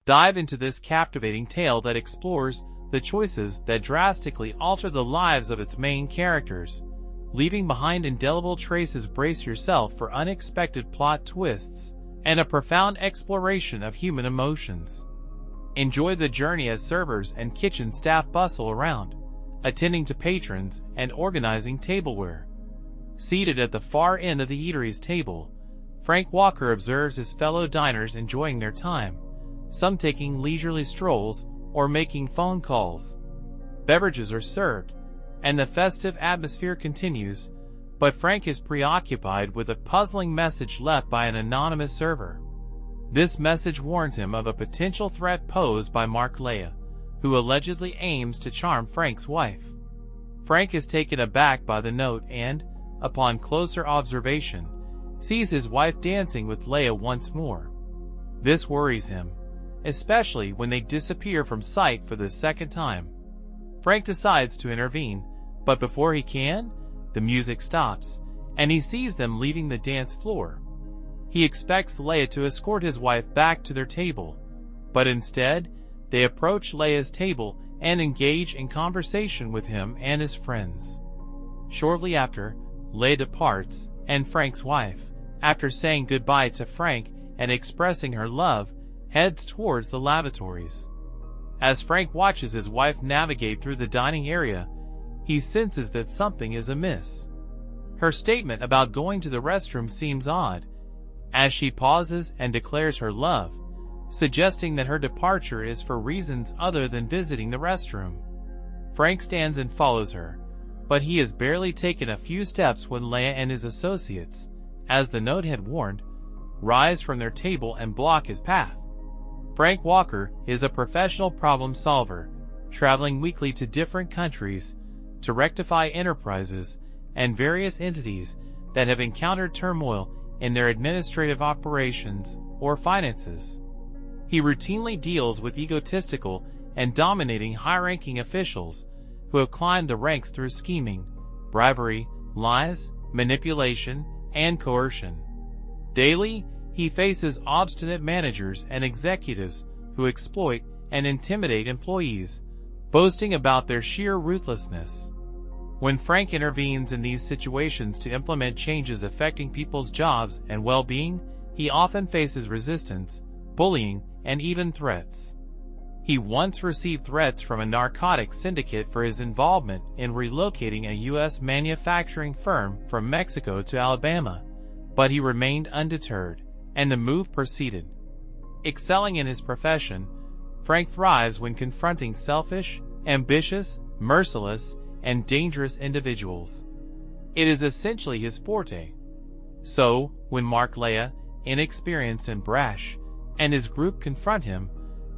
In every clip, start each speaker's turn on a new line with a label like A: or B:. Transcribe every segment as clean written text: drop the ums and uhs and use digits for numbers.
A: Dive into this captivating tale that explores the choices that drastically alter the lives of its main characters, leaving behind indelible traces. Brace yourself for unexpected plot twists and a profound exploration of human emotions. Enjoy the journey as servers and kitchen staff bustle around, attending to patrons and organizing tableware. Seated at the far end of the eatery's table, Frank Walker observes his fellow diners enjoying their time, some taking leisurely strolls or making phone calls. Beverages are served, and the festive atmosphere continues, but Frank is preoccupied with a puzzling message left by an anonymous server. This message warns him of a potential threat posed by Mark Leah, who allegedly aims to charm Frank's wife. Frank is taken aback by the note and, upon closer observation, sees his wife dancing with Leah once more. This worries him, especially when they disappear from sight for the second time. Frank decides to intervene, but before he can, the music stops, and he sees them leaving the dance floor. He expects Leah to escort his wife back to their table, but instead, they approach Leah's table and engage in conversation with him and his friends. Shortly after, Leah departs, and Frank's wife, after saying goodbye to Frank and expressing her love, heads towards the lavatories. As Frank watches his wife navigate through the dining area, he senses that something is amiss. Her statement about going to the restroom seems odd, as she pauses and declares her love, suggesting that her departure is for reasons other than visiting the restroom. Frank stands and follows her, but he has barely taken a few steps when Leah and his associates, as the note had warned, rise from their table and block his path. Frank Walker is a professional problem solver, traveling weekly to different countries to rectify enterprises and various entities that have encountered turmoil in their administrative operations or finances. He routinely deals with egotistical and dominating high-ranking officials who have climbed the ranks through scheming, bribery, lies, manipulation, and coercion. Daily, he faces obstinate managers and executives who exploit and intimidate employees, boasting about their sheer ruthlessness. When Frank intervenes in these situations to implement changes affecting people's jobs and well-being, he often faces resistance, bullying, and even threats. He once received threats from a narcotics syndicate for his involvement in relocating a U.S. manufacturing firm from Mexico to Alabama, but he remained undeterred, and the move proceeded. Excelling in his profession, Frank thrives when confronting selfish, ambitious, merciless, and dangerous individuals. It is essentially his forte. So, when Mark Leah, inexperienced and brash, and his group confront him,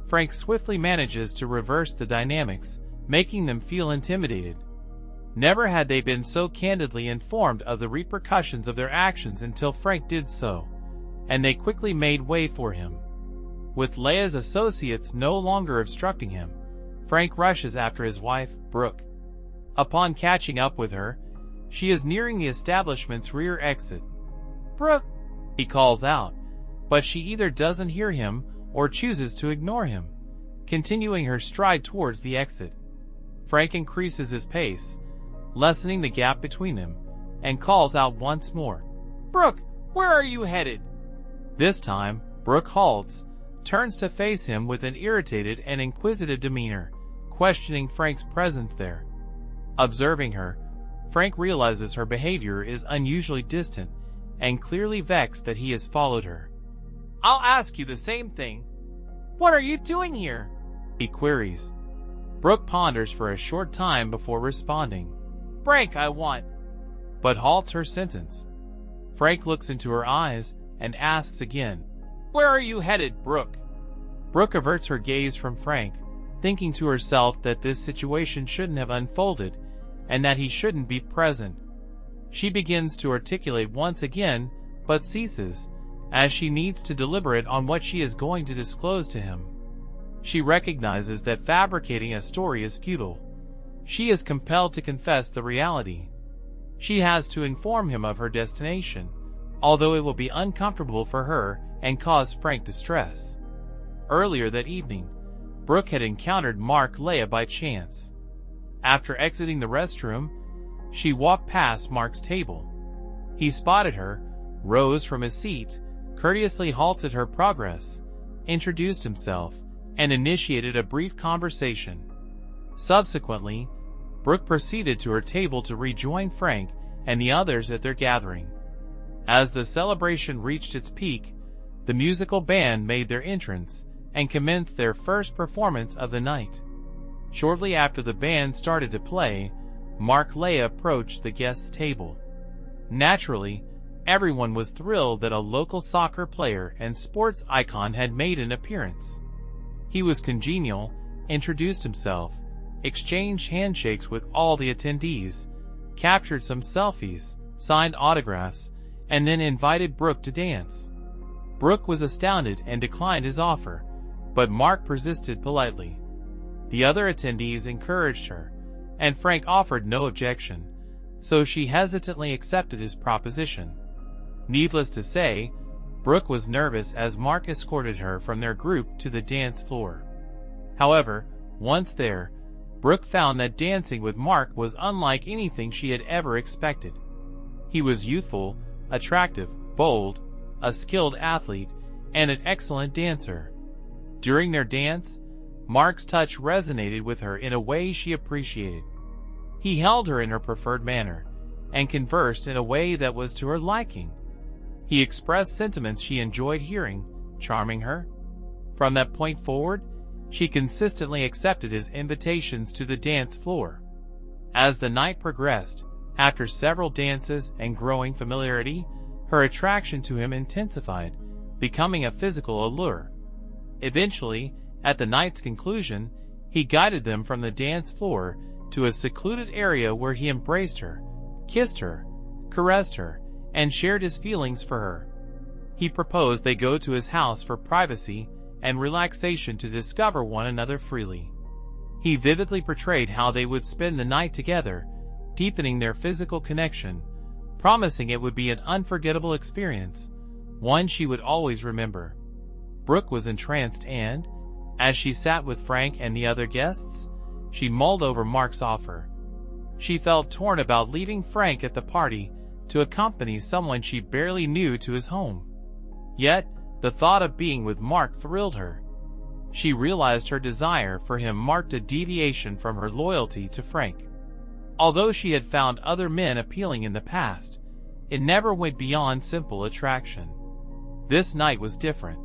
A: Frank swiftly manages to reverse the dynamics, making them feel intimidated. Never had they been so candidly informed of the repercussions of their actions until Frank did so, and they quickly made way for him. With Leah's associates no longer obstructing him, Frank rushes after his wife, Brooke. Upon catching up with her, she is nearing the establishment's rear exit. "Brooke!" he calls out, but she either doesn't hear him or chooses to ignore him, continuing her stride towards the exit. Frank increases his pace, lessening the gap between them, and calls out once more, "Brooke, where are you headed?" This time, Brooke halts, turns to face him with an irritated and inquisitive demeanor, questioning Frank's presence there. Observing her, Frank realizes her behavior is unusually distant and clearly vexed that he has followed her. "I'll ask you the same thing. What are you doing here?" he queries. Brooke ponders for a short time before responding, "Frank, I want," but halts her sentence. Frank looks into her eyes and asks again, "Where are you headed, Brooke?" Brooke averts her gaze from Frank, thinking to herself that this situation shouldn't have unfolded and that he shouldn't be present. She begins to articulate once again, but ceases, as she needs to deliberate on what she is going to disclose to him. She recognizes that fabricating a story is futile. She is compelled to confess the reality. She has to inform him of her destination, although it will be uncomfortable for her and cause Frank distress. Earlier that evening, Brooke had encountered Mark Leah by chance. After exiting the restroom, she walked past Mark's table. He spotted her, rose from his seat, courteously halted her progress, introduced himself, and initiated a brief conversation. Subsequently, Brooke proceeded to her table to rejoin Frank and the others at their gathering. As the celebration reached its peak, the musical band made their entrance and commenced their first performance of the night. Shortly after the band started to play, Mark Leah approached the guests' table. Naturally, everyone was thrilled that a local soccer player and sports icon had made an appearance. He was congenial, introduced himself, exchanged handshakes with all the attendees, captured some selfies, signed autographs, and then invited Brooke to dance. Brooke was astounded and declined his offer, but Mark persisted politely. The other attendees encouraged her, and Frank offered no objection, so she hesitantly accepted his proposition. Needless to say, Brooke was nervous as Mark escorted her from their group to the dance floor. However, once there, Brooke found that dancing with Mark was unlike anything she had ever expected. He was youthful, attractive, bold, a skilled athlete, and an excellent dancer. During their dance, Mark's touch resonated with her in a way she appreciated. He held her in her preferred manner, and conversed in a way that was to her liking. He expressed sentiments she enjoyed hearing, charming her. From that point forward, she consistently accepted his invitations to the dance floor. As the night progressed, after several dances and growing familiarity, her attraction to him intensified, becoming a physical allure. Eventually, at the night's conclusion, he guided them from the dance floor to a secluded area where he embraced her, kissed her, caressed her, and shared his feelings for her. He proposed they go to his house for privacy and relaxation to discover one another freely. He vividly portrayed how they would spend the night together, deepening their physical connection, promising it would be an unforgettable experience, one she would always remember. Brooke was entranced and, as she sat with Frank and the other guests, she mulled over Mark's offer. She felt torn about leaving Frank at the party to accompany someone she barely knew to his home. Yet, the thought of being with Mark thrilled her. She realized her desire for him marked a deviation from her loyalty to Frank. Although she had found other men appealing in the past, it never went beyond simple attraction. This night was different.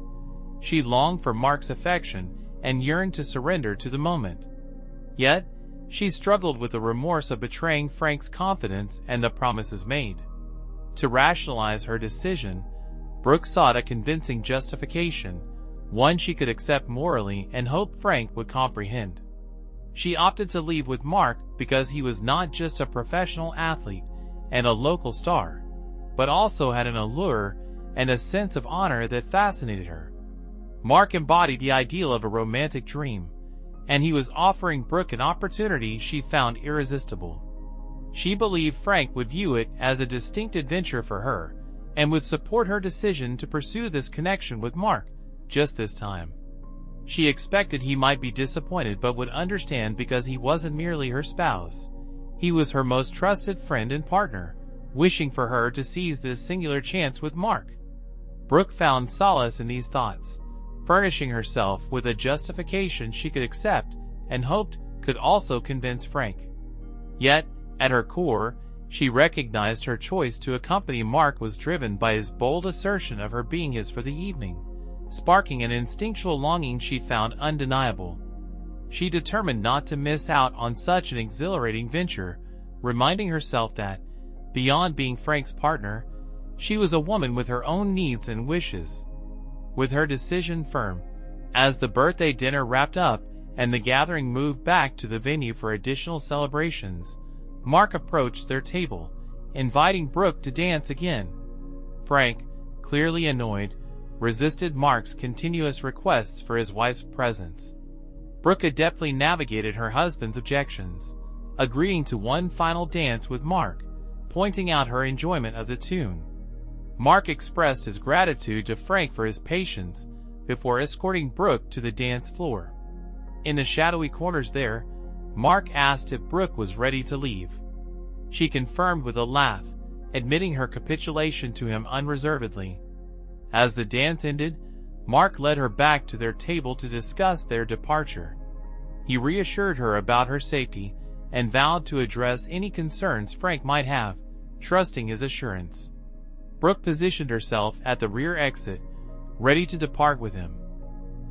A: She longed for Mark's affection and yearned to surrender to the moment. Yet, she struggled with the remorse of betraying Frank's confidence and the promises made. To rationalize her decision, Brooke sought a convincing justification, one she could accept morally and hoped Frank would comprehend. She opted to leave with Mark because he was not just a professional athlete and a local star, but also had an allure and a sense of honor that fascinated her. Mark embodied the ideal of a romantic dream, and he was offering Brooke an opportunity she found irresistible. She believed Frank would view it as a distinct adventure for her, and would support her decision to pursue this connection with Mark, just this time. She expected he might be disappointed but would understand because he wasn't merely her spouse. He was her most trusted friend and partner, wishing for her to seize this singular chance with Mark. Brooke found solace in these thoughts, furnishing herself with a justification she could accept and hoped could also convince Frank. Yet, at her core, she recognized her choice to accompany Mark was driven by his bold assertion of her being his for the evening, sparking an instinctual longing she found undeniable. She determined not to miss out on such an exhilarating venture, reminding herself that, beyond being Frank's partner, she was a woman with her own needs and wishes. With her decision firm, as the birthday dinner wrapped up and the gathering moved back to the venue for additional celebrations, Mark approached their table, inviting Brooke to dance again. Frank, clearly annoyed, resisted Mark's continuous requests for his wife's presence. Brooke adeptly navigated her husband's objections, agreeing to one final dance with Mark, pointing out her enjoyment of the tune. Mark expressed his gratitude to Frank for his patience, before escorting Brooke to the dance floor. In the shadowy corners there, Mark asked if Brooke was ready to leave. She confirmed with a laugh, admitting her capitulation to him unreservedly. As the dance ended, Mark led her back to their table to discuss their departure. He reassured her about her safety and vowed to address any concerns Frank might have, trusting his assurance. Brooke positioned herself at the rear exit, ready to depart with him.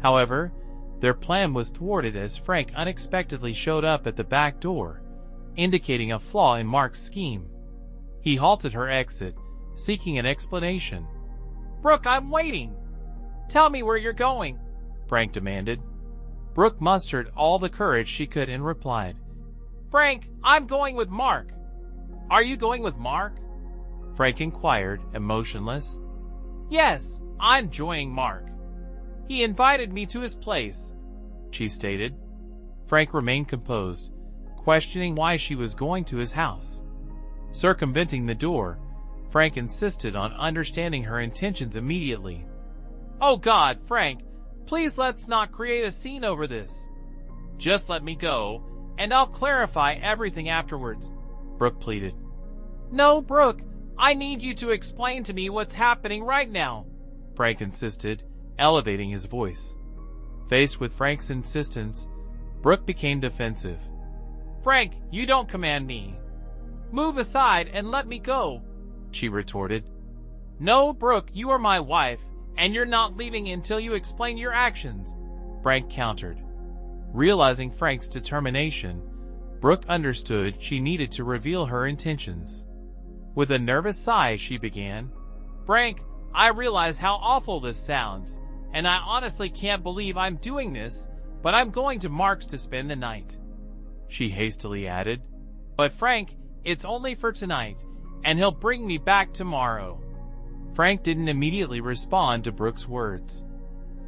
A: However, their plan was thwarted as Frank unexpectedly showed up at the back door, indicating a flaw in Mark's scheme. He halted her exit, seeking an explanation.
B: "Brooke, I'm waiting. Tell me where you're going,"
A: Frank demanded. Brooke mustered all the courage she could and replied,
B: "Frank, I'm going with Mark." "Are you going with Mark?"
A: Frank inquired, emotionless.
B: "Yes, I'm joining Mark. He invited me to his place,"
A: she stated. Frank remained composed, questioning why she was going to his house. Circumventing the door, Frank insisted on understanding her intentions immediately.
B: "Oh God, Frank, please let's not create a scene over this. Just let me go, and I'll clarify everything afterwards,"
A: Brooke pleaded.
B: "No, Brooke, I need you to explain to me what's happening right now,"
A: Frank insisted, elevating his voice. Faced with Frank's insistence, Brooke became defensive.
B: "Frank, you don't command me. Move aside and let me go,"
A: she retorted.
B: "No, Brooke, you are my wife, and you're not leaving until you explain your actions,"
A: Frank countered. Realizing Frank's determination, Brooke understood she needed to reveal her intentions. With a nervous sigh, she began,
B: "Frank, I realize how awful this sounds, and I honestly can't believe I'm doing this, but I'm going to Mark's to spend the night,"
A: she hastily added.
B: "But Frank, it's only for tonight, and he'll bring me back tomorrow."
A: Frank didn't immediately respond to Brooke's words.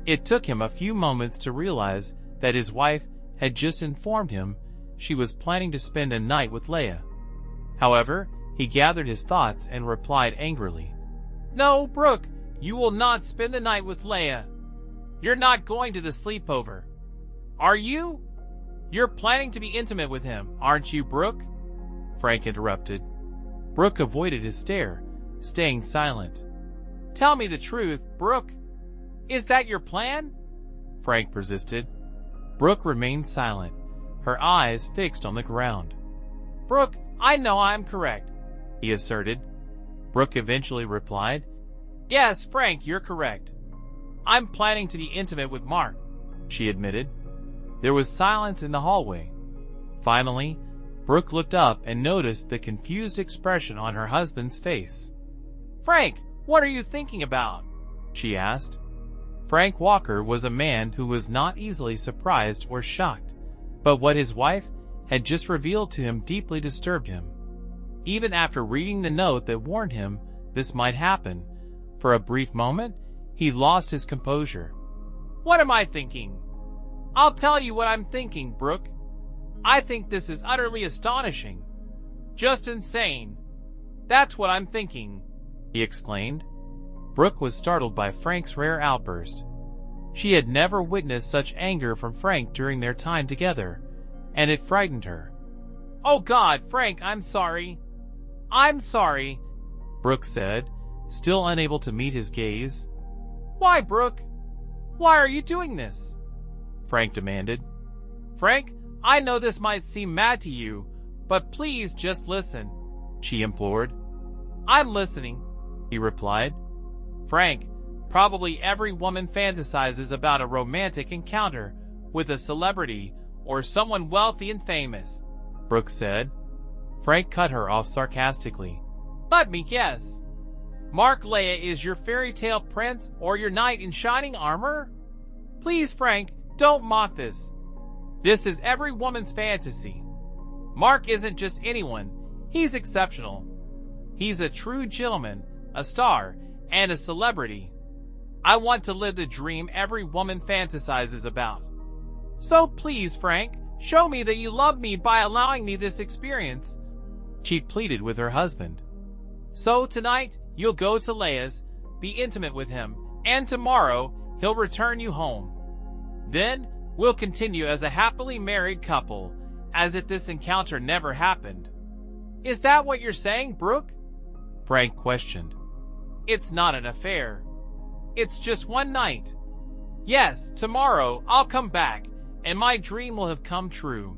A: It took him a few moments to realize that his wife had just informed him she was planning to spend a night with Leia. However, he gathered his thoughts and replied angrily,
B: "No, Brooke, you will not spend the night with Leia. You're not going to the sleepover. Are you? You're planning to be intimate with him, aren't you, Brooke?"
A: Frank interrupted. Brooke avoided his stare, staying silent.
B: "Tell me the truth, Brooke. Is that your plan?"
A: Frank persisted. Brooke remained silent, her eyes fixed on the ground.
B: "Brooke, I know I'm correct,"
A: he asserted. Brooke eventually replied,
B: "Yes, Frank, you're correct. I'm planning to be intimate with Mark,"
A: she admitted. There was silence in the hallway. Finally, Brooke looked up and noticed the confused expression on her husband's face.
B: "Frank, what are you thinking about?"
A: she asked. Frank Walker was a man who was not easily surprised or shocked, but what his wife had just revealed to him deeply disturbed him. Even after reading the note that warned him this might happen, for a brief moment, he lost his composure.
B: "What am I thinking? I'll tell you what I'm thinking, Brooke. I think this is utterly astonishing. Just insane. That's what I'm thinking,"
A: he exclaimed. Brooke was startled by Frank's rare outburst. She had never witnessed such anger from Frank during their time together, and it frightened her.
B: "Oh God, Frank, I'm sorry. I'm sorry,"
A: Brooke said, still unable to meet his gaze.
B: "Why, Brooke? Why are you doing this?"
A: Frank demanded.
B: "Frank, I know this might seem mad to you, but please just listen,"
A: she implored.
B: "I'm listening,"
A: he replied.
B: "Frank, probably every woman fantasizes about a romantic encounter with a celebrity or someone wealthy and famous,"
A: Brooke said. Frank cut her off sarcastically.
B: "Let me guess. Mark Leia is your fairy tale prince or your knight in shining armor? Please, Frank, don't mock this. This is every woman's fantasy. Mark isn't just anyone. He's exceptional. He's a true gentleman, a star, and a celebrity. I want to live the dream every woman fantasizes about. So please, Frank, show me that you love me by allowing me this experience," she pleaded with her husband. "So tonight, you'll go to Leia's, be intimate with him, and tomorrow, he'll return you home. Then, we'll continue as a happily married couple, as if this encounter never happened. Is that what you're saying, Brooke?
A: Frank questioned.
B: It's not an affair. It's just one night. Yes, tomorrow I'll come back, and my dream will have come true.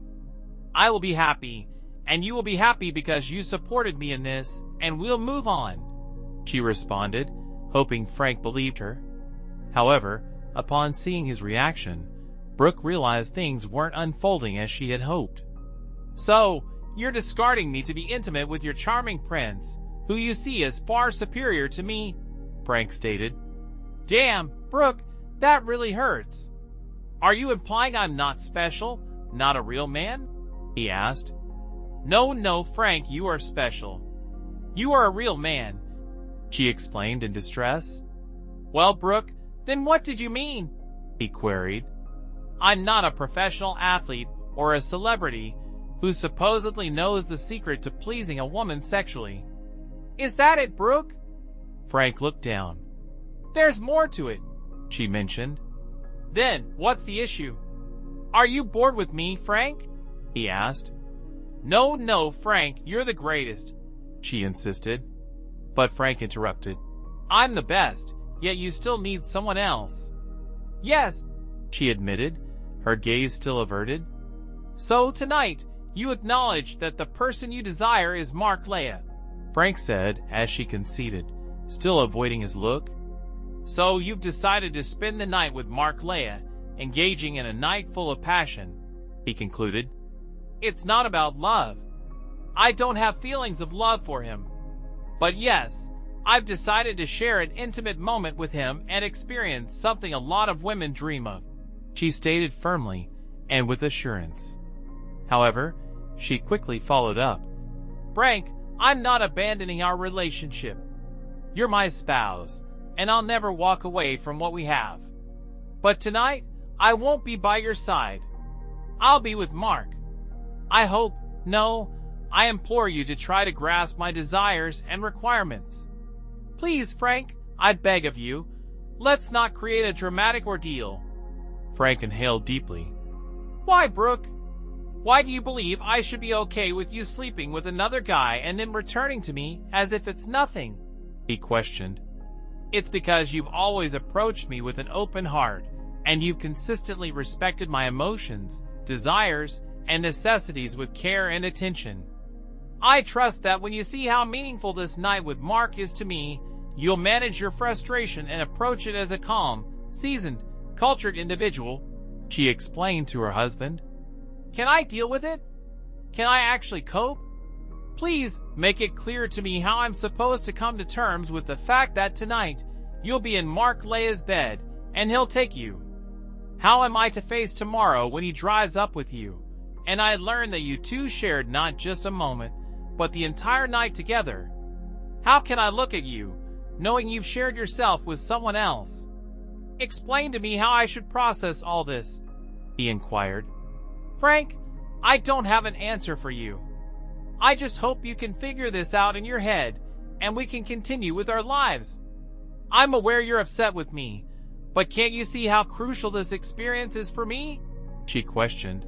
B: I will be happy, and you will be happy because you supported me in this, and we'll move on,
A: she responded, hoping Frank believed her. However, upon seeing his reaction, Brooke realized things weren't unfolding as she had hoped.
B: So, you're discarding me to be intimate with your charming prince, who you see as far superior to me,
A: Frank stated.
B: Damn, Brooke, that really hurts. Are you implying I'm not special, not a real man?
A: He asked.
B: No, Frank, you are special. You are a real man,
A: she explained in distress.
B: Well, Brooke, then what did you mean?
A: He queried.
B: I'm not a professional athlete or a celebrity who supposedly knows the secret to pleasing a woman sexually. Is that it, Brooke?
A: Frank looked down.
B: There's more to it,
A: she mentioned.
B: Then, what's the issue? Are you bored with me, Frank?
A: He asked.
B: No, Frank, you're the greatest,
A: she insisted. But Frank interrupted.
B: I'm the best, yet you still need someone else. Yes,
A: she admitted, her gaze still averted.
B: So tonight, you acknowledge that the person you desire is Mark Leia,
A: Frank said as she conceded, still avoiding his look.
B: So you've decided to spend the night with Mark Leia, engaging in a night full of passion,
A: he concluded.
B: It's not about love. I don't have feelings of love for him. But yes, I've decided to share an intimate moment with him and experience something a lot of women dream of,
A: she stated firmly and with assurance. However, she quickly followed up.
B: Frank, I'm not abandoning our relationship. You're my spouse, and I'll never walk away from what we have. But tonight, I won't be by your side. I'll be with Mark. I implore you to try to grasp my desires and requirements. Please, Frank, I beg of you, let's not create a dramatic ordeal.
A: Frank inhaled deeply.
B: Why, Brooke? Why do you believe I should be okay with you sleeping with another guy and then returning to me as if it's nothing?
A: He questioned.
B: It's because you've always approached me with an open heart, and you've consistently respected my emotions, desires, and necessities with care and attention. I trust that when you see how meaningful this night with Mark is to me, you'll manage your frustration and approach it as a calm, seasoned, cultured individual,
A: she explained to her husband.
B: Can I deal with it? Can I actually cope? Please make it clear to me how I'm supposed to come to terms with the fact that tonight you'll be in Mark Leia's bed and he'll take you. How am I to face tomorrow when he drives up with you, and I learn that you two shared not just a moment, but the entire night together? How can I look at you, knowing you've shared yourself with someone else? Explain to me how I should process all this, he inquired. Frank, I don't have an answer for you. I just hope you can figure this out in your head, and we can continue with our lives. I'm aware you're upset with me, but can't you see how crucial this experience is for me?
A: She questioned.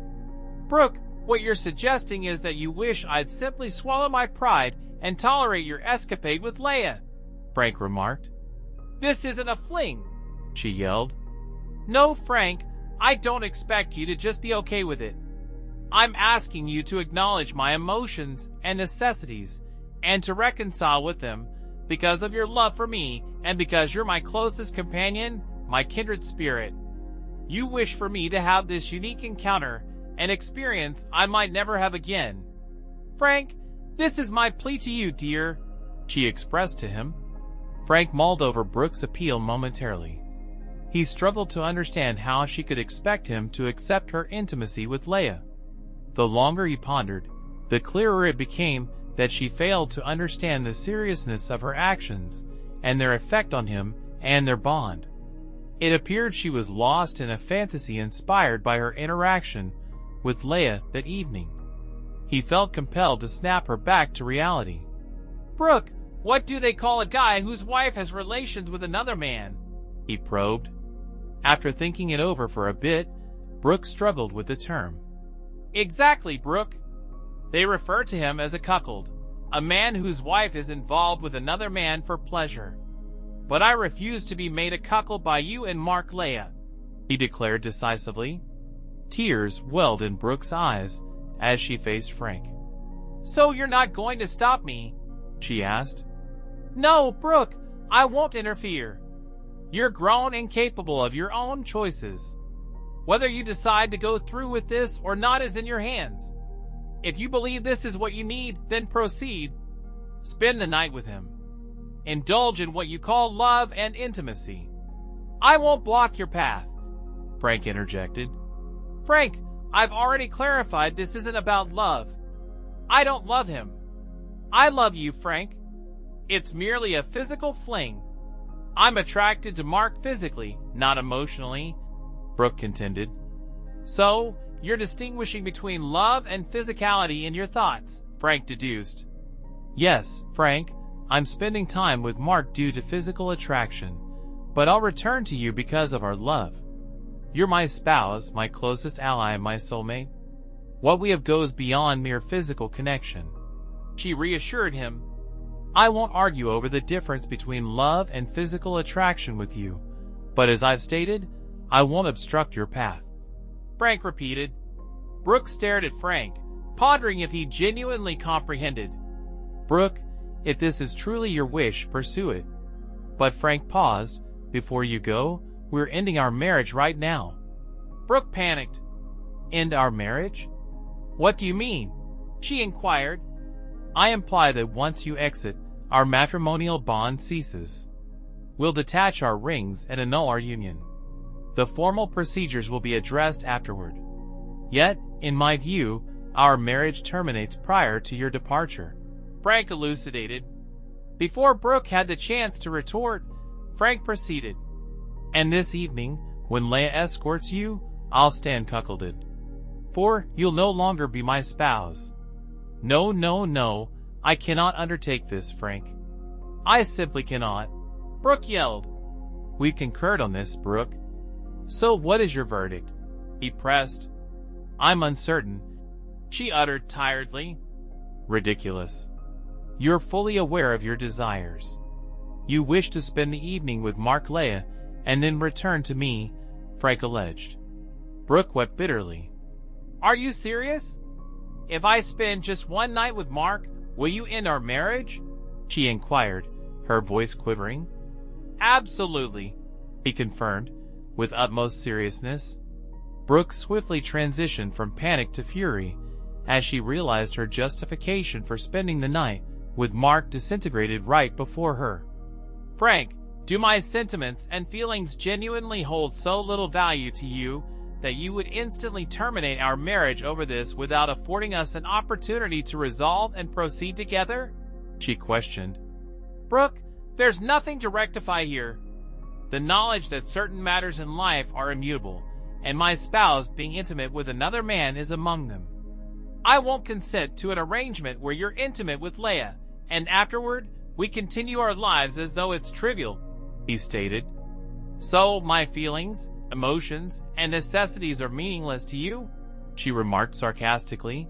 B: Brooke, what you're suggesting is that you wish I'd simply swallow my pride and tolerate your escapade with Leia,
A: Frank remarked.
B: This isn't a fling,
A: she yelled.
B: No, Frank, I don't expect you to just be okay with it. I'm asking you to acknowledge my emotions and necessities and to reconcile with them because of your love for me and because you're my closest companion, my kindred spirit. You wish for me to have this unique encounter and experience I might never have again. Frank, this is my plea to you, dear, she expressed to him.
A: Frank mulled over Brooke's appeal momentarily. He struggled to understand how she could expect him to accept her intimacy with Leia. The longer he pondered, the clearer it became that she failed to understand the seriousness of her actions and their effect on him and their bond. It appeared she was lost in a fantasy inspired by her interaction with Leia that evening. He felt compelled to snap her back to reality.
B: Brooke, what do they call a guy whose wife has relations with another man?
A: He probed. After thinking it over for a bit, Brooke struggled with the term.
B: Exactly, Brooke. They refer to him as a cuckold, a man whose wife is involved with another man for pleasure. But I refuse to be made a cuckold by you and Mark Leia,
A: he declared decisively. Tears welled in Brooke's eyes as she faced Frank.
B: So you're not going to stop me?
A: She asked.
B: No, Brooke, I won't interfere. You're grown and capable of your own choices. Whether you decide to go through with this or not is in your hands. If you believe this is what you need, then proceed. Spend the night with him. Indulge in what you call love and intimacy. I won't block your path,
A: Frank interjected.
B: Frank, I've already clarified this isn't about love. I don't love him. I love you, Frank. It's merely a physical fling. I'm attracted to Mark physically, not emotionally,
A: Brooke contended.
B: So, you're distinguishing between love and physicality in your thoughts, Frank deduced.
A: Yes, Frank, I'm spending time with Mark due to physical attraction, but I'll return to you because of our love. You're my spouse, my closest ally, my soulmate. What we have goes beyond mere physical connection.
B: She reassured him.
A: I won't argue over the difference between love and physical attraction with you, but as I've stated, I won't obstruct your path,
B: Frank repeated. Brooke stared at Frank, pondering if he genuinely comprehended.
A: Brooke, if this is truly your wish, pursue it. But Frank paused. Before you go, we're ending our marriage right now.
B: Brooke panicked.
A: End our marriage?
B: What do you mean? She inquired.
A: I imply that once you exit, our matrimonial bond ceases. We'll detach our rings and annul our union. The formal procedures will be addressed afterward. Yet, in my view, our marriage terminates prior to your departure,
B: Frank elucidated. Before Brooke had the chance to retort, Frank proceeded.
A: And this evening, when Leia escorts you, I'll stand cuckolded. For you'll no longer be my spouse. No, no, no, I cannot undertake this, Frank. I simply cannot,
B: Brooke yelled.
A: We've concurred on this, Brooke. So what is your verdict?
B: He pressed.
A: I'm uncertain,
B: she uttered tiredly.
A: Ridiculous. You're fully aware of your desires. You wish to spend the evening with Mark Leia and then return to me, Frank alleged. Brooke wept bitterly.
B: Are you serious? If I spend just one night with Mark, will you end our marriage?
A: She inquired, her voice quivering.
B: Absolutely,
A: he confirmed, with utmost seriousness. Brooke swiftly transitioned from panic to fury as she realized her justification for spending the night with Mark disintegrated right before her.
B: Frank, do my sentiments and feelings genuinely hold so little value to you that you would instantly terminate our marriage over this without affording us an opportunity to resolve and proceed together?
A: She questioned.
B: Brooke, there's nothing to rectify here. The knowledge that certain matters in life are immutable, and my spouse being intimate with another man is among them. I won't consent to an arrangement where you're intimate with Leia, and afterward, we continue our lives as though it's trivial, he stated. So my feelings, emotions, and necessities are meaningless to you? She remarked sarcastically.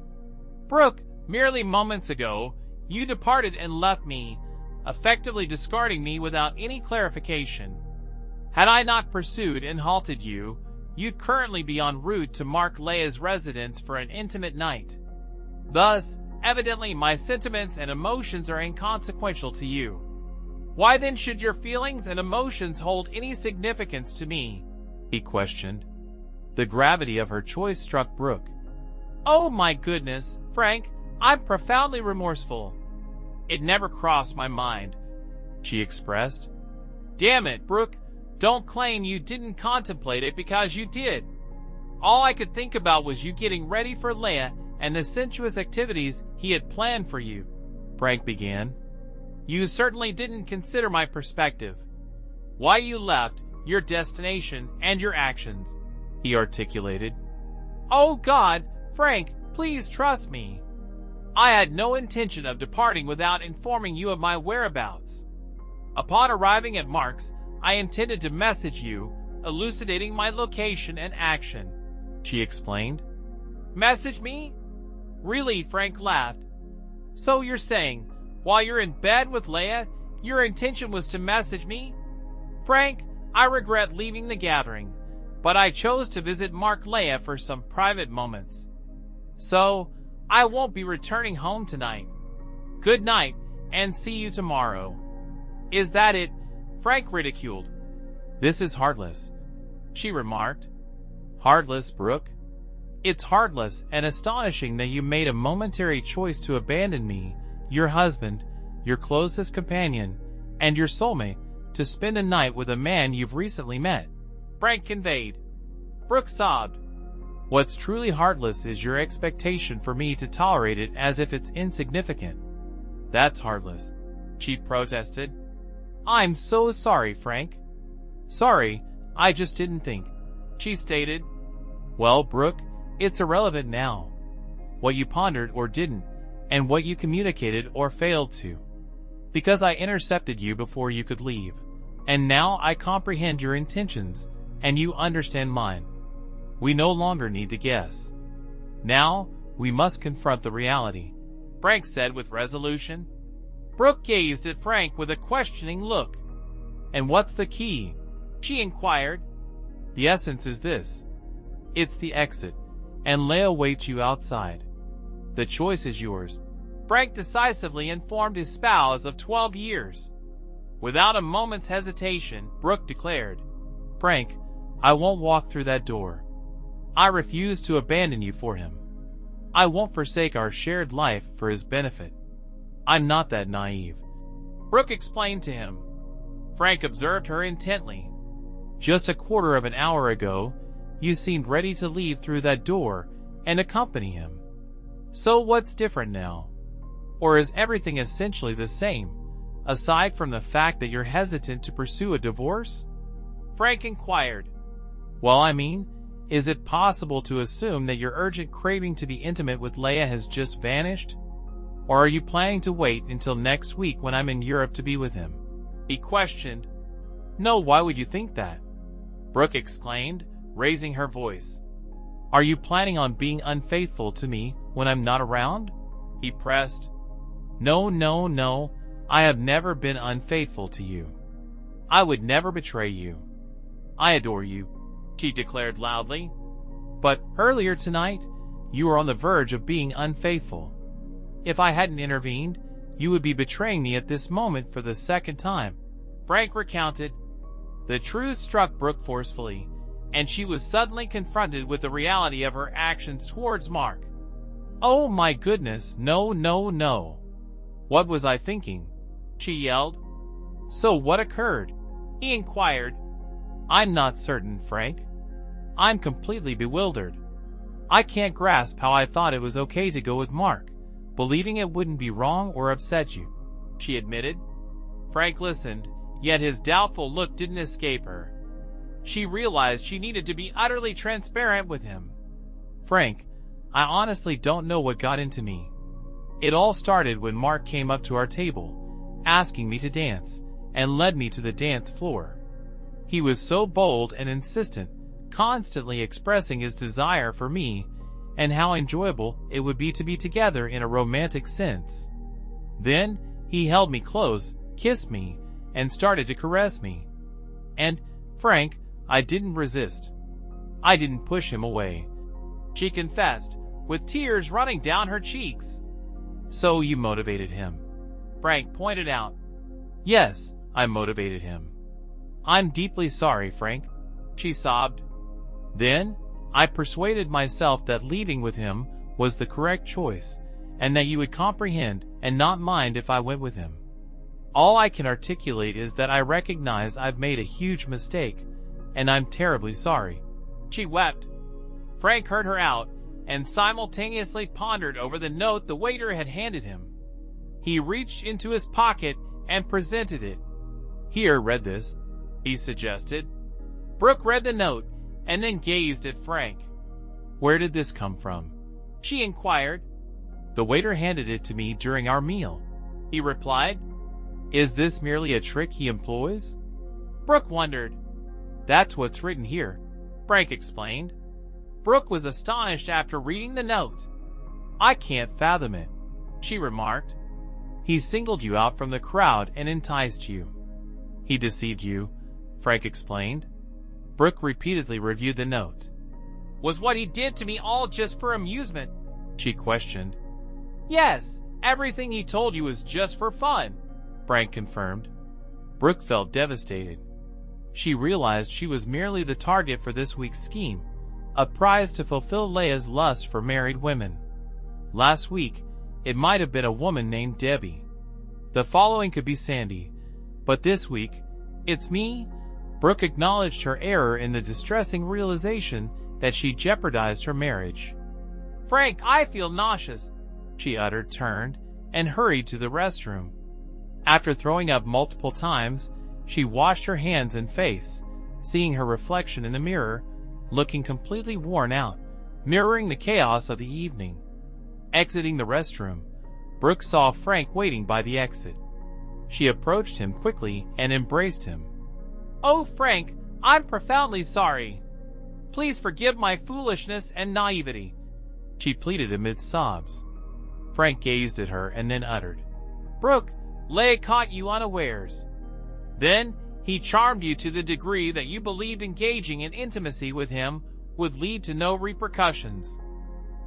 B: Brooke, merely moments ago, you departed and left me, effectively discarding me without any clarification. Had I not pursued and halted you, you'd currently be en route to Mark Leia's residence for an intimate night. Thus, evidently my sentiments and emotions are inconsequential to you. Why then should your feelings and emotions hold any significance to me?
A: He questioned. The gravity of her choice struck Brooke.
B: Oh my goodness, Frank, I'm profoundly remorseful. It never crossed my mind,
A: she expressed.
B: Damn it, Brooke, don't claim you didn't contemplate it because you did. All I could think about was you getting ready for Leia and the sensuous activities he had planned for you,
A: Frank began.
B: You certainly didn't consider my perspective. Why you left, your destination, and your actions,
A: he articulated.
B: Oh God, Frank, please trust me. I had no intention of departing without informing you of my whereabouts. Upon arriving at Mark's, I intended to message you, elucidating my location and action. She explained. Message me? Really? Frank laughed. So you're saying, while you're in bed with Leia, your intention was to message me? Frank, I regret leaving the gathering, but I chose to visit Mark Leia for some private moments. So, I won't be returning home tonight. Good night, and see you tomorrow. Is that it? Frank ridiculed. This is heartless, she remarked. Heartless, Brooke? It's heartless and astonishing that you made a momentary choice to abandon me, your husband, your closest companion, and your soulmate, to spend a night with a man you've recently met, Frank conveyed. Brooke sobbed. What's truly heartless is your expectation for me to tolerate it as if it's insignificant. That's heartless, she protested. I'm so sorry, Frank. Sorry, I just didn't think, she stated. Well, Brooke, it's irrelevant now. What you pondered or didn't, and what you communicated or failed to. Because I intercepted you before you could leave, and now I comprehend your intentions, and you understand mine. We no longer need to guess. Now, we must confront the reality, Frank said with resolution. Brooke gazed at Frank with a questioning look. And what's the key? She inquired. The essence is this. It's the exit, and Leia waits you outside. The choice is yours, Frank decisively informed his spouse of 12 years. Without a moment's hesitation, Brooke declared, Frank, I won't walk through that door. I refuse to abandon you for him. I won't forsake our shared life for his benefit. I'm not that naive, Brooke explained to him. Frank observed her intently. Just a quarter of an hour ago, you seemed ready to leave through that door and accompany him. So what's different now? Or is everything essentially the same, aside from the fact that you're hesitant to pursue a divorce? Frank inquired. Well, I mean, is it possible to assume that your urgent craving to be intimate with Leia has just vanished? Or are you planning to wait until next week when I'm in Europe to be with him? He questioned. No, why would you think that? Brooke exclaimed, raising her voice. Are you planning on being unfaithful to me when I'm not around? He pressed. No, no, no, I have never been unfaithful to you. I would never betray you. I adore you, she declared loudly. But earlier tonight, you were on the verge of being unfaithful. If I hadn't intervened, you would be betraying me at this moment for the second time, Frank recounted. The truth struck Brooke forcefully, and she was suddenly confronted with the reality of her actions towards Mark. Oh my goodness, no, no, no. What was I thinking? She yelled. So what occurred? He inquired. I'm not certain, Frank. I'm completely bewildered. I can't grasp how I thought it was okay to go with Mark, believing it wouldn't be wrong or upset you, she admitted. Frank listened, yet his doubtful look didn't escape her. She realized she needed to be utterly transparent with him. Frank, I honestly don't know what got into me. It all started when Mark came up to our table, asking me to dance, and led me to the dance floor. He was so bold and insistent, constantly expressing his desire for me, and how enjoyable it would be to be together in a romantic sense. Then, he held me close, kissed me, and started to caress me. And, Frank, I didn't resist. I didn't push him away, she confessed, with tears running down her cheeks. So you motivated him, Frank pointed out. Yes, I motivated him. I'm deeply sorry, Frank, she sobbed. Then, I persuaded myself that leaving with him was the correct choice, and that you would comprehend and not mind if I went with him. All I can articulate is that I recognize I've made a huge mistake, and I'm terribly sorry. She wept. Frank heard her out, and simultaneously pondered over the note the waiter had handed him. He reached into his pocket and presented it. Here, read this, he suggested. Brooke read the note, and then gazed at Frank. Where did this come from? She inquired. The waiter handed it to me during our meal, he replied. Is this merely a trick he employs? Brooke wondered. That's what's written here, Frank explained. Brooke was astonished after reading the note.
A: I can't fathom it, she remarked. He singled you out from the crowd and enticed you. He deceived you, Frank explained. Brooke repeatedly reviewed the note.
B: Was what he did to me all just for amusement?
A: She questioned.
B: Yes, everything he told you was just for fun,
A: Frank confirmed. Brooke felt devastated. She realized she was merely the target for this week's scheme, a prize to fulfill Leia's lust for married women. Last week, it might have been a woman named Debbie. The following could be Sandy. But this week, it's me. Brooke acknowledged her error in the distressing realization that she jeopardized her marriage.
B: Frank, I feel nauseous,
A: she uttered, turned, and hurried to the restroom. After throwing up multiple times, she washed her hands and face, seeing her reflection in the mirror, looking completely worn out, mirroring the chaos of the evening. Exiting the restroom, Brooke saw Frank waiting by the exit. She approached him quickly and embraced him.
B: Oh, Frank, I'm profoundly sorry. Please forgive my foolishness and naivety,
A: she pleaded amid sobs. Frank gazed at her and then uttered,
B: Brooke, Leia caught you unawares. Then he charmed you to the degree that you believed engaging in intimacy with him would lead to no repercussions.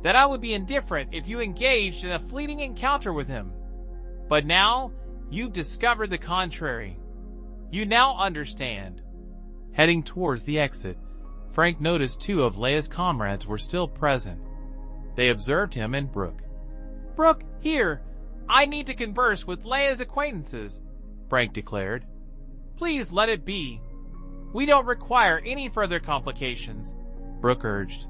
B: That I would be indifferent if you engaged in a fleeting encounter with him. But now, you've discovered the contrary. You now understand.
A: Heading towards the exit, Frank noticed two of Leia's comrades were still present. They observed him and Brooke.
B: Brooke, here. I need to converse with Leia's acquaintances,
A: Frank declared.
B: Please let it be. We don't require any further complications,
A: Brooke urged.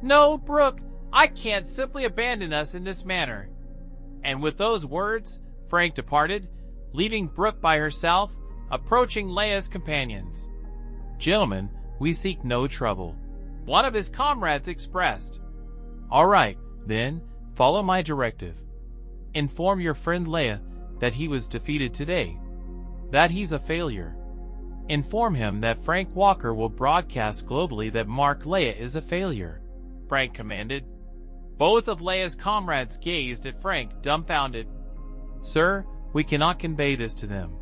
B: No, Brooke, I can't simply abandon us in this manner. And with those words, Frank departed, leaving Brooke by herself, approaching Leia's companions.
A: Gentlemen, we seek no trouble,
B: one of his comrades expressed.
A: All right, then, follow my directive. Inform your friend Leia that he was defeated today, that he's a failure. Inform him that Frank Walker will broadcast globally that Mark Leia is a failure,
B: Frank commanded. Both of Leia's comrades gazed at Frank, dumbfounded.
A: Sir, we cannot convey this to them.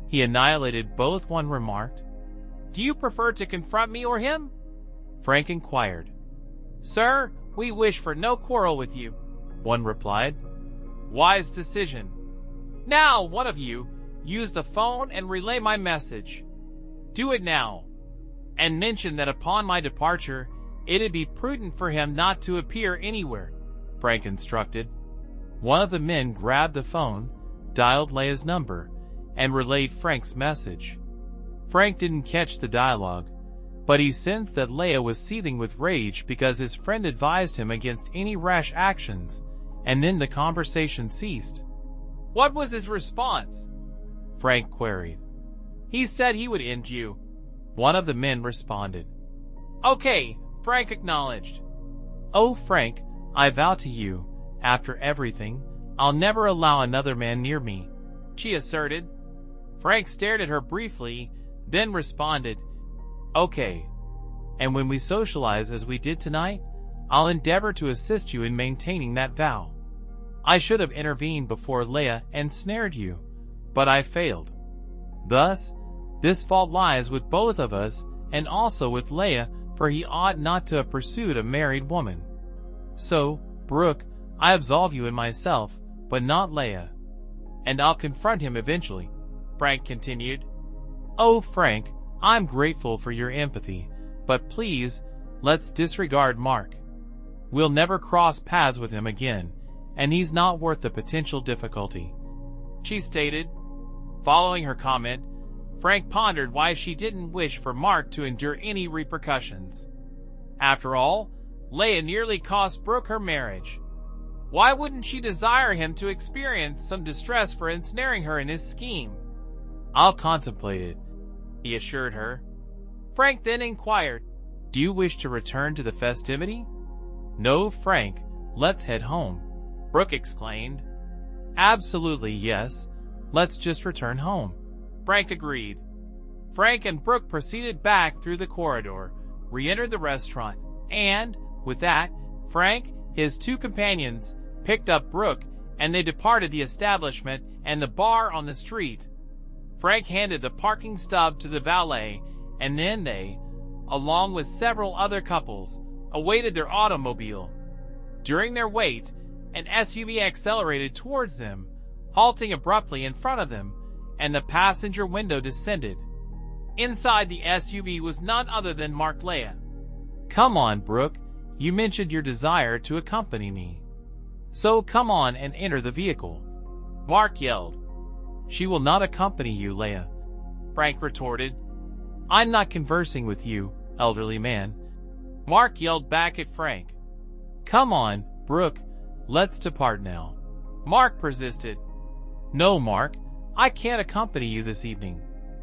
A: He annihilated both, one remarked.
B: Do you prefer to confront me or him?
A: Frank inquired.
B: Sir, we wish for no quarrel with you,
A: one replied.
B: Wise decision. Now, one of you, use the phone and relay my message. Do it now. And mention that upon my departure, it'd be prudent for him not to appear anywhere,
A: Frank instructed. One of the men grabbed the phone, dialed Leia's number, and relayed Frank's message. Frank didn't catch the dialogue, but he sensed that Leia was seething with rage because his friend advised him against any rash actions, and then the conversation ceased.
B: What was his response?
A: Frank queried.
B: He said he would end you,
A: one of the men responded.
B: Okay, Frank acknowledged.
A: Oh, Frank, I vow to you, after everything, I'll never allow another man near me,
B: she asserted. Frank stared at her briefly, then responded,
A: Okay. And when we socialize as we did tonight, I'll endeavor to assist you in maintaining that vow. I should have intervened before Leia and snared you, but I failed. Thus, this fault lies with both of us and also with Leia, for he ought not to have pursued a married woman. So, Brooke, I absolve you and myself, but not Leia. And I'll confront him eventually,
B: Frank continued.
A: Oh, Frank, I'm grateful for your empathy, but please, let's disregard Mark. We'll never cross paths with him again, and he's not worth the potential difficulty,
B: she stated. Following her comment, Frank pondered why she didn't wish for Mark to endure any repercussions. After all, Leia nearly cost Brooke her marriage. Why wouldn't she desire him to experience some distress for ensnaring her in his scheme?
A: I'll contemplate it,
B: he assured her. Frank then inquired,
A: Do you wish to return to the festivity? No, Frank, let's head home,
B: Brooke exclaimed.
A: Absolutely yes, let's just return home,
B: Frank agreed. Frank and Brooke proceeded back through the corridor, re-entered the restaurant, and, with that, Frank, his two companions, picked up Brooke, and they departed the establishment and the bar on the street. Frank handed the parking stub to the valet, and then they, along with several other couples, awaited their automobile. During their wait, an SUV accelerated towards them, halting abruptly in front of them, and the passenger window descended. Inside the SUV was none other than Mark Leia.
A: "Come on, Brooke. You mentioned your desire to accompany me. So come on and enter the vehicle,"
B: Mark yelled.
A: "She will not accompany you, Leia,"
B: Frank retorted.
A: "I'm not conversing with you, elderly man,"
B: Mark yelled back at Frank.
A: "Come on, Brooke. Let's depart now,"
B: Mark persisted.
A: "No, Mark. I can't accompany you this evening,"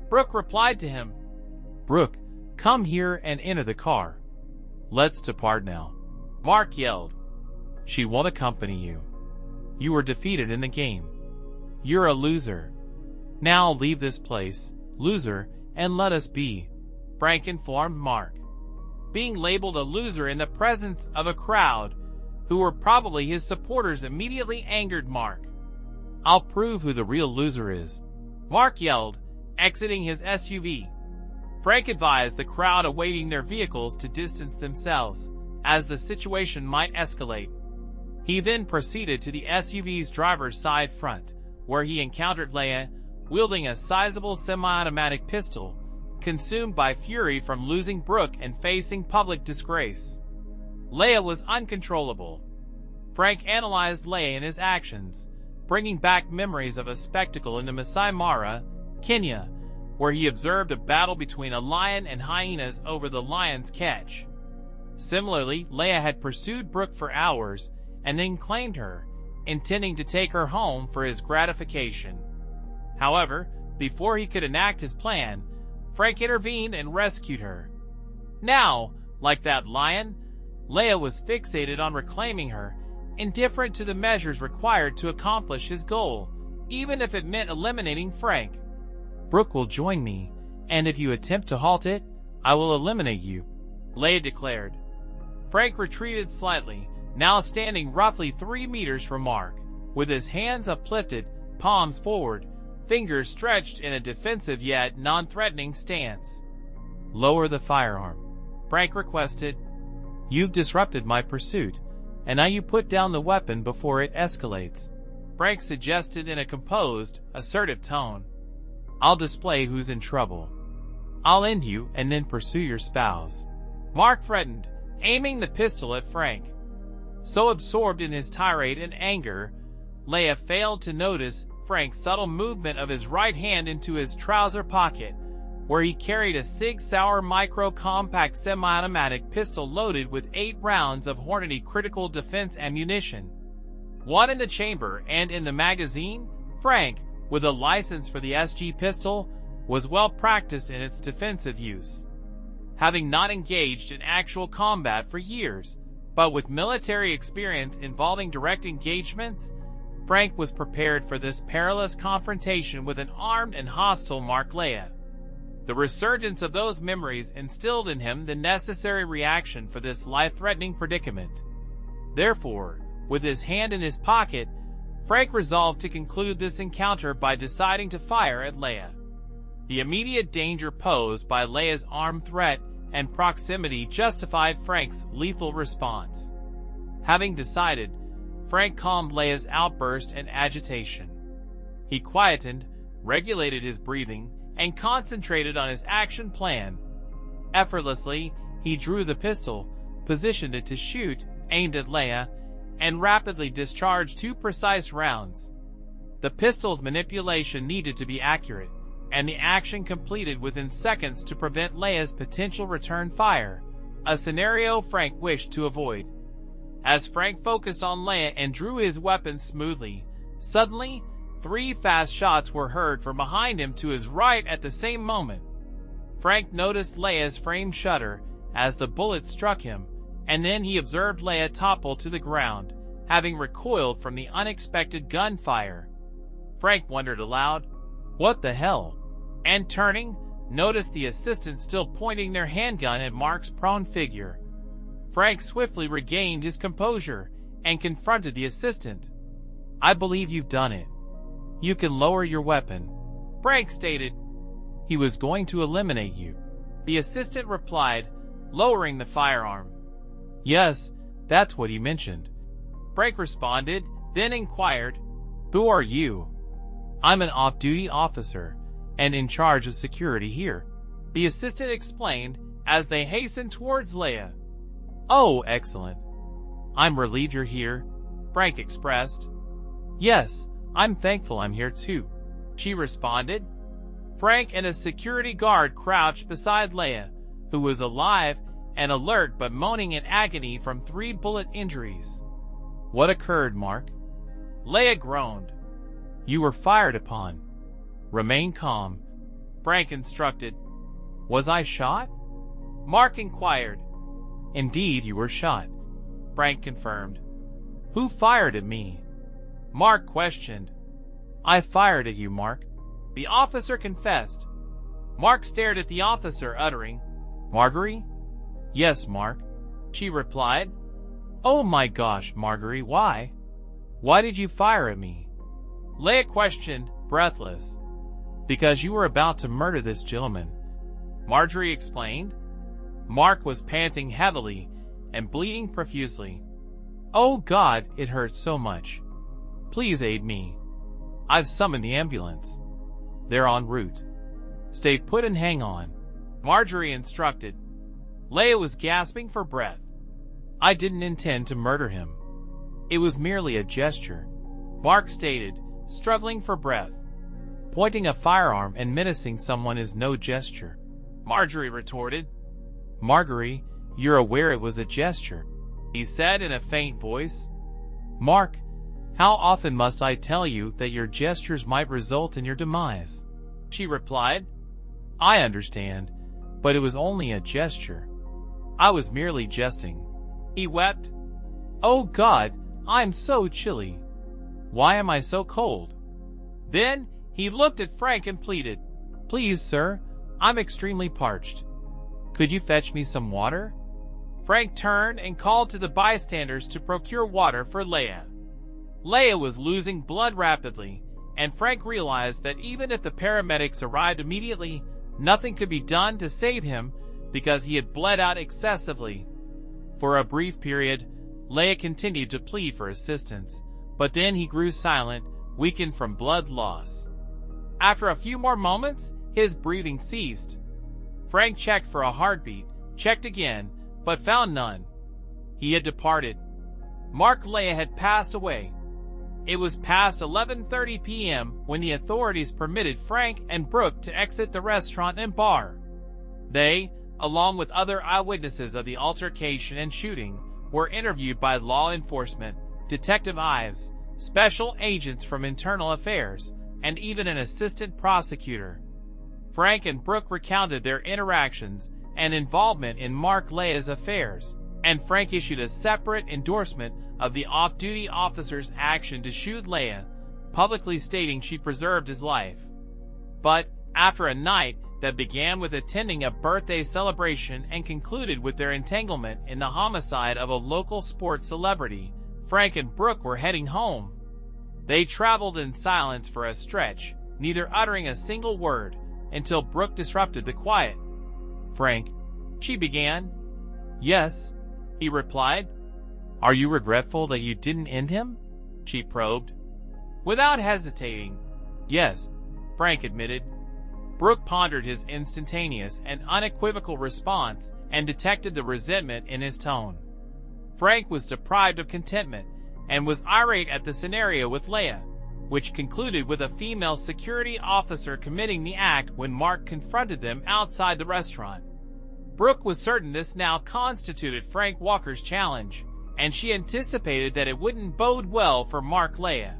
B: Brooke replied to him.
A: "Brooke, come here and enter the car. Let's depart now,"
B: Mark yelled.
A: "She won't accompany you. You were defeated in the game. You're a loser. Now leave this place, loser, and let us be,"
B: Frank informed Mark. Being labeled a loser in the presence of a crowd, who were probably his supporters, immediately angered Mark.
A: "I'll prove who the real loser is,"
B: Mark yelled, exiting his SUV. Frank advised the crowd awaiting their vehicles to distance themselves, as the situation might escalate. He then proceeded to the SUV's driver's side front, where he encountered Leia, wielding a sizable semi-automatic pistol, consumed by fury from losing Brooke and facing public disgrace. Leia was uncontrollable. Frank analyzed Leia and his actions, bringing back memories of a spectacle in the Masai Mara, Kenya, where he observed a battle between a lion and hyenas over the lion's catch. Similarly, Leia had pursued Brooke for hours and then claimed her, intending to take her home for his gratification. However, before he could enact his plan, Frank intervened and rescued her. Now, like that lion, Leia was fixated on reclaiming her, indifferent to the measures required to accomplish his goal, even if it meant eliminating Frank.
A: "Brooke will join me, and if you attempt to halt it, I will eliminate you,"
B: Leia declared. Frank retreated slightly, now standing roughly 3 meters from Mark, with his hands uplifted, palms forward, fingers stretched in a defensive yet non-threatening stance.
A: "Lower the firearm,"
B: Frank requested.
A: "You've disrupted my pursuit, and now you put down the weapon before it escalates,"
B: Frank suggested in a composed, assertive tone.
A: "I'll display who's in trouble. I'll end you and then pursue your spouse,"
B: Mark threatened, aiming the pistol at Frank. So absorbed in his tirade and anger, Leia failed to notice Frank's subtle movement of his right hand into his trouser pocket, where he carried a Sig Sauer micro-compact semi-automatic pistol loaded with 8 rounds of Hornady critical defense ammunition. 1 in the chamber and in the magazine, Frank, with a license for the SG pistol, was well practiced in its defensive use. Having not engaged in actual combat for years, but with military experience involving direct engagements, Frank was prepared for this perilous confrontation with an armed and hostile Mark Leia. The resurgence of those memories instilled in him the necessary reaction for this life-threatening predicament. Therefore, with his hand in his pocket, Frank resolved to conclude this encounter by deciding to fire at Leia. The immediate danger posed by Leia's armed threat and proximity justified Frank's lethal response. Having decided, Frank calmed Leia's outburst and agitation. He quietened, regulated his breathing, and concentrated on his action plan. Effortlessly, he drew the pistol, positioned it to shoot, aimed at Leia, and rapidly discharged 2 precise rounds. The pistol's manipulation needed to be accurate, and the action completed within seconds to prevent Leia's potential return fire, a scenario Frank wished to avoid. As Frank focused on Leia and drew his weapon smoothly, suddenly, 3 fast shots were heard from behind him to his right at the same moment. Frank noticed Leia's frame shudder as the bullet struck him, and then he observed Leia topple to the ground, having recoiled from the unexpected gunfire. Frank wondered aloud, "What the hell?" And turning, noticed the assistant still pointing their handgun at Mark's prone figure. Frank swiftly regained his composure and confronted the assistant.
A: "I believe you've done it. You can lower your weapon,"
B: Frank stated.
A: "He was going to eliminate you,"
B: the assistant replied, lowering the firearm.
A: "Yes, that's what he mentioned,"
B: Frank responded, then inquired,
A: "Who are you?" "I'm an off-duty officer and in charge of security here,"
B: the assistant explained as they hastened towards Leia.
A: "Oh, excellent. I'm relieved you're here,"
B: Frank expressed.
A: "Yes, I'm thankful I'm here too,"
B: she responded. Frank and a security guard crouched beside Leia, who was alive and alert but moaning in agony from 3 bullet injuries.
A: "What occurred, Mark?"
B: Leia groaned.
A: "You were fired upon. Remain calm,"
B: Frank instructed.
A: "Was I shot?"
B: Mark inquired.
A: "Indeed, you were shot,"
B: Frank confirmed.
A: "Who fired at me?"
B: Mark questioned.
A: "I fired at you, Mark,"
B: the officer confessed. Mark stared at the officer, uttering,
A: "Marguerite?" "Yes, Mark,"
B: she replied.
A: "Oh my gosh, Marguerite, why? Why did you fire at me?"
B: Leia questioned, breathless.
A: "Because you were about to murder this gentleman,"
B: Marjorie explained. Mark was panting heavily and bleeding profusely.
A: "Oh God, it hurts so much. Please aid me. I've summoned the ambulance. They're en route. Stay put and hang on,"
B: Marjorie instructed. Leia was gasping for breath.
A: "I didn't intend to murder him. It was merely a gesture,"
B: Mark stated, struggling for breath.
A: "Pointing a firearm and menacing someone is no gesture,"
B: Marjorie retorted.
A: "Marguerite, you're aware it was a gesture,"
B: he said in a faint voice.
A: "Mark, how often must I tell you that your gestures might result in your demise?"
B: she replied.
A: "I understand, but it was only a gesture. I was merely jesting."
B: He wept.
A: "Oh God, I'm so chilly. Why am I so cold?"
B: Then he looked at Frank and pleaded,
A: "Please, sir, I'm extremely parched. Could you fetch me some water?"
B: Frank turned and called to the bystanders to procure water for Leia. Leia was losing blood rapidly, and Frank realized that even if the paramedics arrived immediately, nothing could be done to save him because he had bled out excessively. For a brief period, Leia continued to plead for assistance, but then he grew silent, weakened from blood loss. After a few more moments, his breathing ceased. Frank checked for a heartbeat, checked again, but found none. He had departed. Mark Leia had passed away. It was past 11:30 p.m. when the authorities permitted Frank and Brooke to exit the restaurant and bar. They, along with other eyewitnesses of the altercation and shooting, were interviewed by law enforcement, Detective Ives, special agents from Internal Affairs, and even an assistant prosecutor. Frank and Brooke recounted their interactions and involvement in Mark Leia's affairs, and Frank issued a separate endorsement of the off-duty officer's action to shoot Leia, publicly stating she preserved his life. But after a night that began with attending a birthday celebration and concluded with their entanglement in the homicide of a local sports celebrity, Frank and Brooke were heading home. They traveled in silence for a stretch, neither uttering a single word, until Brooke disrupted the quiet.
A: "Frank,"
B: she began.
A: "Yes,"
B: he replied.
A: "Are you regretful that you didn't end him?"
B: she probed. Without hesitating,
A: "Yes,"
B: Frank admitted. Brooke pondered his instantaneous and unequivocal response and detected the resentment in his tone. Frank was deprived of contentment and was irate at the scenario with Leia, which concluded with a female security officer committing the act when Mark confronted them outside the restaurant. Brooke was certain this now constituted Frank Walker's challenge, and she anticipated that it wouldn't bode well for Mark Leia.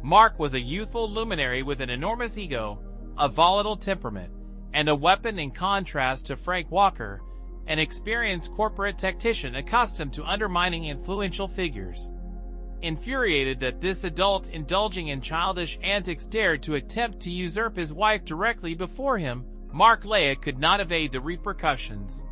B: Mark was a youthful luminary with an enormous ego, a volatile temperament, and a weapon in contrast to Frank Walker, an experienced corporate tactician accustomed to undermining influential figures. Infuriated that this adult indulging in childish antics dared to attempt to usurp his wife directly before him, Mark Leah could not evade the repercussions.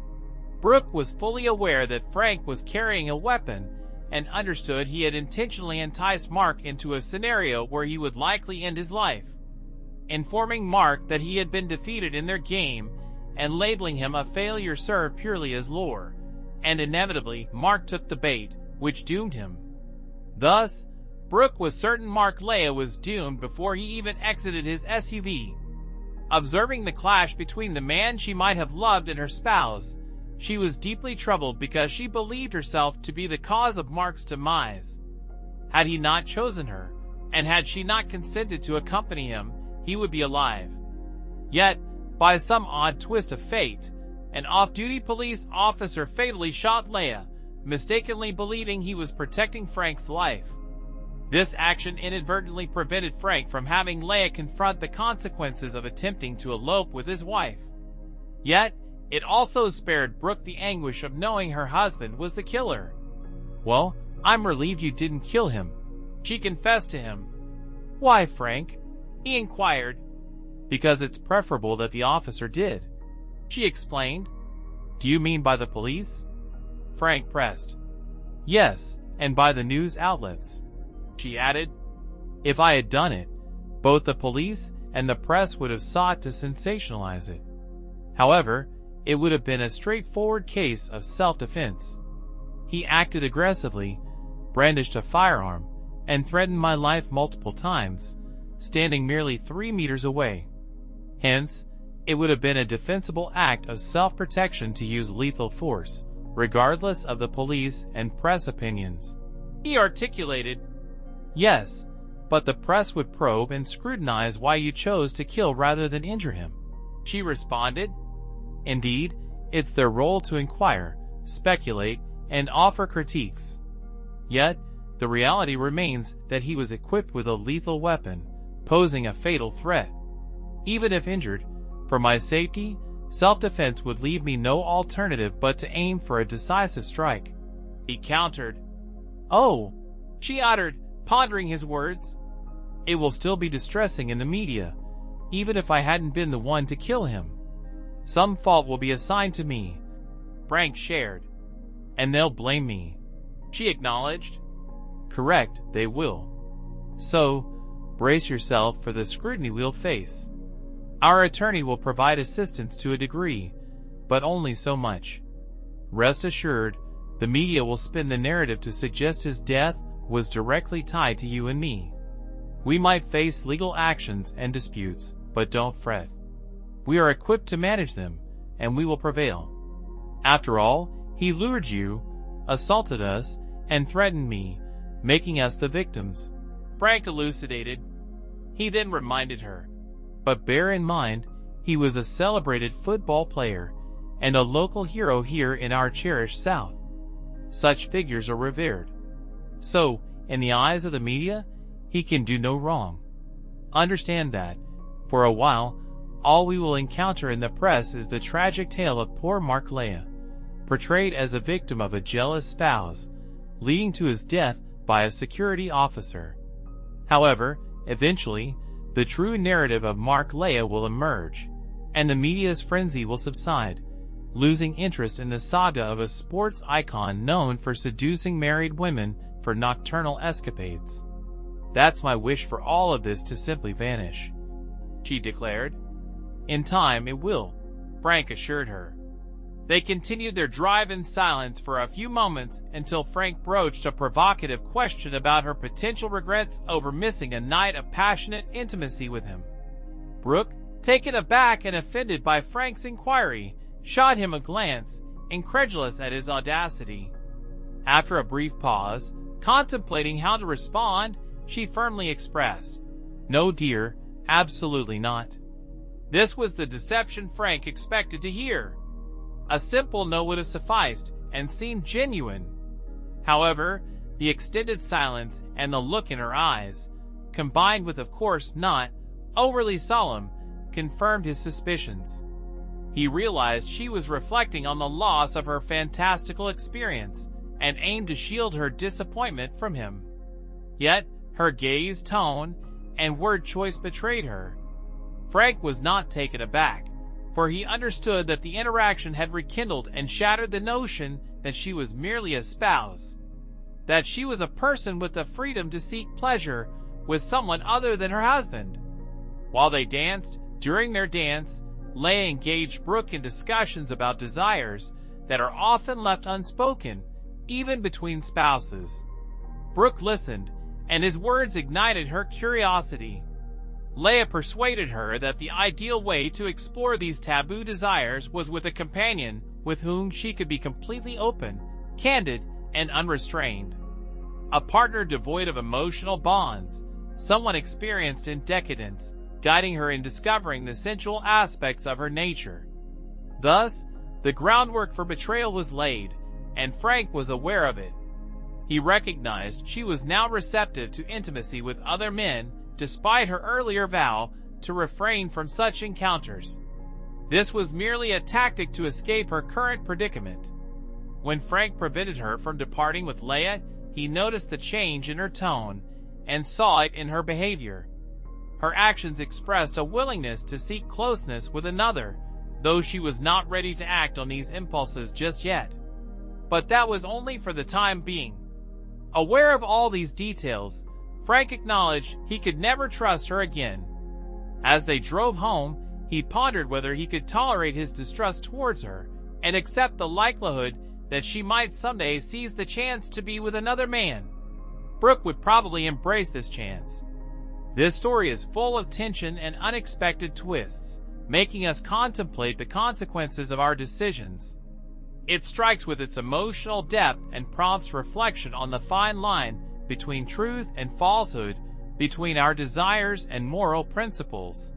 B: Brooke was fully aware that Frank was carrying a weapon and understood he had intentionally enticed Mark into a scenario where he would likely end his life. Informing Mark that he had been defeated in their game and labeling him a failure served purely as lure, and inevitably Mark took the bait, which doomed him. Thus, Brooke was certain Mark Leah was doomed before he even exited his SUV. Observing the clash between the man she might have loved and her spouse, she was deeply troubled because she believed herself to be the cause of Mark's demise. Had he not chosen her, and had she not consented to accompany him, he would be alive. Yet, by some odd twist of fate, an off-duty police officer fatally shot Leah, mistakenly believing he was protecting Frank's life. This action inadvertently prevented Frank from having Leah confront the consequences of attempting to elope with his wife. Yet, it also spared Brooke the anguish of knowing her husband was the killer.
A: "Well, I'm relieved you didn't kill him,"
B: she confessed to him.
A: "Why, Frank?"
B: he inquired.
A: "Because it's preferable that the officer did,"
B: she explained.
A: "Do you mean by the police?"
B: Frank pressed.
A: "Yes, and by the news outlets,"
B: she added.
A: "If I had done it, both the police and the press would have sought to sensationalize it. However, it would have been a straightforward case of self-defense. He acted aggressively, brandished a firearm, and threatened my life multiple times, standing merely 3 meters away. Hence, it would have been a defensible act of self-protection to use lethal force, regardless of the police and press opinions,"
B: he articulated.
A: "Yes, but the press would probe and scrutinize why you chose to kill rather than injure him,"
B: she responded.
A: "Indeed, it's their role to inquire, speculate, and offer critiques. Yet, the reality remains that he was equipped with a lethal weapon, posing a fatal threat. Even if injured, for my safety, self-defense would leave me no alternative but to aim for a decisive strike,"
B: he countered.
A: "Oh,"
B: she uttered, pondering his words.
A: "It will still be distressing in the media, even if I hadn't been the one to kill him. Some fault will be assigned to me,"
B: Frank shared.
A: "and they'll blame me,"
B: she acknowledged.
A: "Correct, they will. So, brace yourself for the scrutiny we'll face. Our attorney will provide assistance to a degree, but only so much. Rest assured, the media will spin the narrative to suggest his death was directly tied to you and me. We might face legal actions and disputes, but don't fret. We are equipped to manage them, and we will prevail. After all, he lured you, assaulted us, and threatened me, making us the victims,"
B: Frank elucidated. He then reminded her.
A: "But bear in mind, he was a celebrated football player, and a local hero here in our cherished South. Such figures are revered. So, in the eyes of the media, he can do no wrong. Understand that, for a while, all we will encounter in the press is the tragic tale of poor Mark Leah, portrayed as a victim of a jealous spouse, leading to his death by a security officer. However, eventually, the true narrative of Mark Leah will emerge, and the media's frenzy will subside, losing interest in the saga of a sports icon known for seducing married women for nocturnal escapades. That's my wish for all of this to simply vanish," she declared. "In time it will,"
B: Frank assured her. They continued their drive in silence for a few moments until Frank broached a provocative question about her potential regrets over missing a night of passionate intimacy with him. Brooke, taken aback and offended by Frank's inquiry, shot him a glance, incredulous at his audacity. After a brief pause, contemplating how to respond, she firmly expressed, "No, dear, absolutely not." This was the deception Frank expected to hear. A simple no would have sufficed and seemed genuine. However, the extended silence and the look in her eyes, combined with of course not overly solemn, confirmed his suspicions. He realized she was reflecting on the loss of her fantastical experience and aimed to shield her disappointment from him. Yet, her gaze, tone, and word choice betrayed her. Frank was not taken aback, for he understood that the interaction had rekindled and shattered the notion that she was merely a spouse, that she was a person with the freedom to seek pleasure with someone other than her husband. While they danced, during their dance, Leia engaged Brooke in discussions about desires that are often left unspoken, even between spouses. Brooke listened, and his words ignited her curiosity. Leia persuaded her that the ideal way to explore these taboo desires was with a companion with whom she could be completely open, candid, and unrestrained. A partner devoid of emotional bonds, someone experienced in decadence, guiding her in discovering the sensual aspects of her nature. Thus, the groundwork for betrayal was laid, and Frank was aware of it. He recognized she was now receptive to intimacy with other men, despite her earlier vow to refrain from such encounters. This was merely a tactic to escape her current predicament. When Frank prevented her from departing with Leia, he noticed the change in her tone and saw it in her behavior. Her actions expressed a willingness to seek closeness with another, though she was not ready to act on these impulses just yet. But that was only for the time being. Aware of all these details, Frank acknowledged he could never trust her again. As they drove home, he pondered whether he could tolerate his distrust towards her and accept the likelihood that she might someday seize the chance to be with another man. Brooke would probably embrace this chance. This story is full of tension and unexpected twists, making us contemplate the consequences of our decisions. It strikes with its emotional depth and prompts reflection on the fine line between truth and falsehood, between our desires and moral principles.